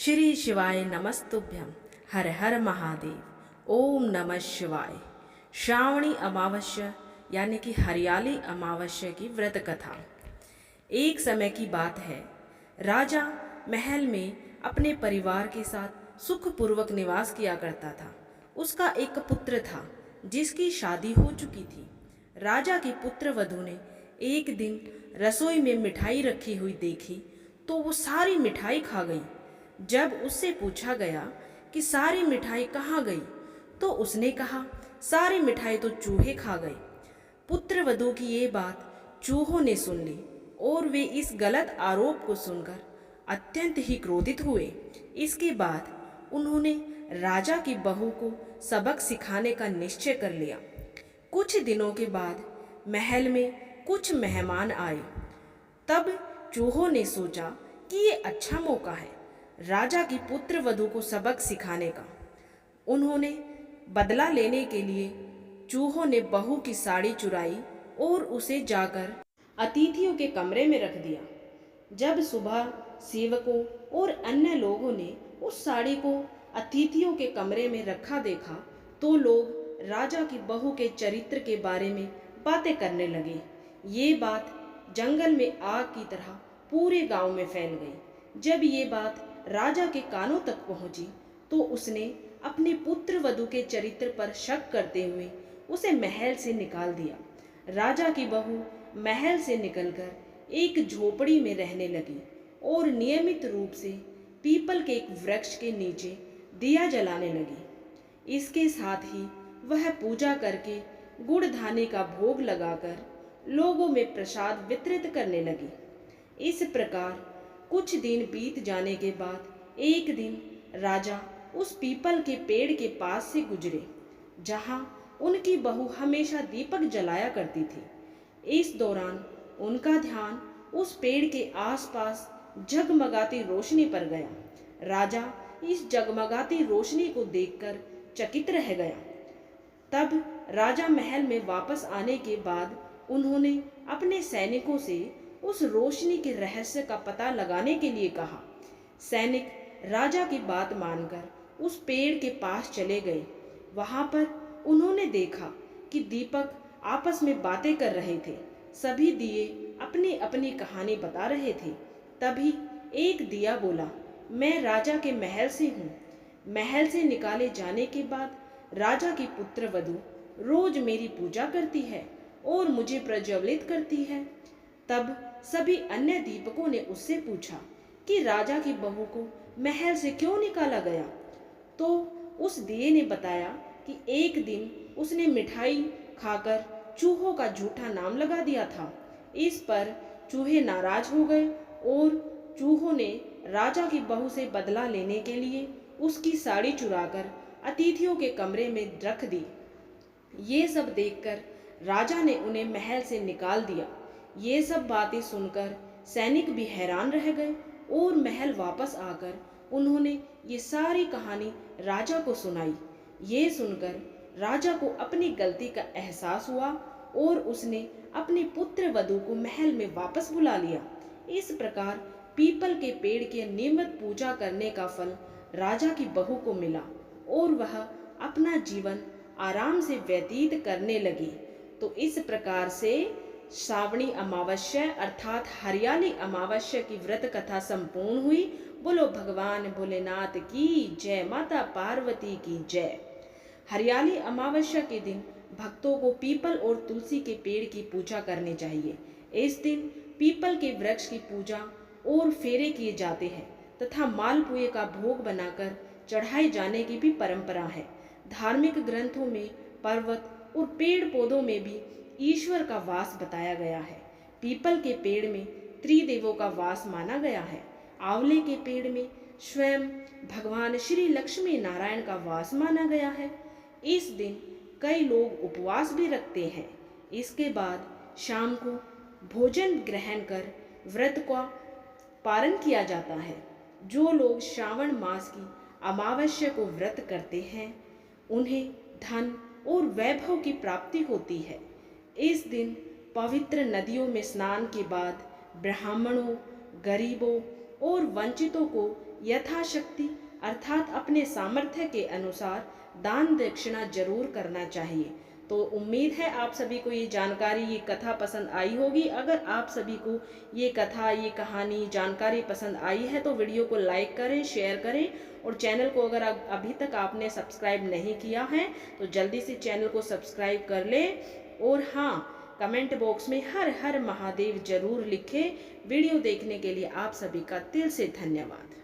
श्री शिवाय नमस्तुभ्यं। हर हर महादेव। ओम नमः शिवाय। श्रावणी अमावस्या यानी कि हरियाली अमावस्या की व्रत कथा। एक समय की बात है, राजा महल में अपने परिवार के साथ सुखपूर्वक निवास किया करता था। उसका एक पुत्र था जिसकी शादी हो चुकी थी। राजा की पुत्र वधू ने एक दिन रसोई में मिठाई रखी हुई देखी तो वो सारी मिठाई खा गई। जब उससे पूछा गया कि सारी मिठाई कहाँ गई, तो उसने कहा, सारी मिठाई तो चूहे खा गए। पुत्र वधू की ये बात चूहों ने सुन ली और वे इस गलत आरोप को सुनकर अत्यंत ही क्रोधित हुए। इसके बाद उन्होंने राजा की बहू को सबक सिखाने का निश्चय कर लिया। कुछ दिनों के बाद महल में कुछ मेहमान आए। तब चूहों ने सोचा कि ये अच्छा मौका है राजा की पुत्र वधू को सबक सिखाने का। उन्होंने बदला लेने के लिए चूहों ने बहू की साड़ी चुराई और उसे जाकर अतिथियों के कमरे में रख दिया। जब सुबह सेवकों और अन्य लोगों ने उस साड़ी को अतिथियों के कमरे में रखा देखा तो लोग राजा की बहू के चरित्र के बारे में बातें करने लगे। ये बात जंगल में आग की तरह पूरे गांव में फैल गई। जब ये बात राजा के कानों तक पहुंची तो उसने अपने पुत्र वधू के चरित्र पर शक करते हुए उसे महल से निकाल दिया। राजा की बहू महल से निकलकर एक झोपड़ी में रहने लगी और नियमित रूप से पीपल के एक वृक्ष के नीचे दिया जलाने लगी। इसके साथ ही वह पूजा करके गुड़ धाने का भोग लगाकर लोगों में प्रसाद वितरित करने लगी। इस प्रकार कुछ दिन बीत जाने के बाद एक दिन राजा उस पीपल के पेड़ के पास से गुजरे जहां उनकी बहू हमेशा दीपक जलाया करती थी। इस दौरान उनका ध्यान उस पेड़ के आसपास जगमगाती रोशनी पर गया। राजा इस जगमगाती रोशनी को देखकर चकित रह गया। तब राजा महल में वापस आने के बाद उन्होंने अपने सैनिकों से उस रोशनी के रहस्य का पता लगाने के लिए कहा। सैनिक राजा की बात मानकर उस पेड़ के पास चले गए। वहां पर उन्होंने देखा कि दीपक आपस में बातें कर रहे थे। सभी दिए अपनी अपनी कहानी बता रहे थे। तभी एक दिया बोला, मैं राजा के महल से हूँ। महल से निकाले जाने के बाद राजा की पुत्र वधू रोज मेरी पूजा करती है और मुझे प्रज्वलित करती है। तब सभी अन्य दीपकों ने उससे पूछा कि राजा की बहू को महल से क्यों निकाला गया। तो उस दिए ने बताया कि एक दिन उसने मिठाई खाकर चूहों का झूठा नाम लगा दिया था। इस पर चूहे नाराज हो गए और चूहों ने राजा की बहू से बदला लेने के लिए उसकी साड़ी चुराकर अतिथियों के कमरे में रख दी। ये सब देखकर राजा ने उन्हें महल से निकाल दिया। ये सब बातें सुनकर सैनिक भी हैरान रह गए और महल वापस आकर उन्होंने ये सारी कहानी राजा को सुनाई। ये सुनकर राजा को अपनी गलती का एहसास हुआ और उसने अपने पुत्र वधू को महल में वापस बुला लिया। इस प्रकार पीपल के पेड़ की नियमित पूजा करने का फल राजा की बहू को मिला और वह अपना जीवन आराम से व्यतीत करने लगी। तो इस प्रकार से श्रावणी अमावस्या अर्थात हरियाली अमावस्या की व्रत कथा संपूर्ण हुई। बोलो भगवान भोलेनाथ की जय, माता पार्वती की जय। हरियाली अमावस्या के दिन भक्तों को पीपल और तुलसी के पेड़ की पूजा करनी चाहिए। इस दिन पीपल के वृक्ष की पूजा और फेरे किए जाते हैं तथा मालपुए का भोग बनाकर चढ़ाए जाने की भी परंपरा है। धार्मिक ग्रंथों में पर्वत और पेड़ पौधों में भी ईश्वर का वास बताया गया है। पीपल के पेड़ में त्रिदेवों का वास माना गया है। आंवले के पेड़ में स्वयं भगवान श्री लक्ष्मी नारायण का वास माना गया है। इस दिन कई लोग उपवास भी रखते हैं। इसके बाद शाम को भोजन ग्रहण कर व्रत का पालन किया जाता है। जो लोग श्रावण मास की अमावस्या को व्रत करते हैं उन्हें धन और वैभव की प्राप्ति होती है। इस दिन पवित्र नदियों में स्नान के बाद ब्राह्मणों, गरीबों और वंचितों को यथाशक्ति अर्थात अपने सामर्थ्य के अनुसार दान दक्षिणा जरूर करना चाहिए। तो उम्मीद है आप सभी को ये जानकारी, ये कथा पसंद आई होगी। अगर आप सभी को ये कथा, ये कहानी, जानकारी पसंद आई है तो वीडियो को लाइक करें, शेयर करें, और चैनल को अगर अभी तक आपने सब्सक्राइब नहीं किया है तो जल्दी से चैनल को सब्सक्राइब कर लें। और हाँ, कमेंट बॉक्स में हर हर महादेव जरूर लिखें। वीडियो देखने के लिए आप सभी का दिल से धन्यवाद।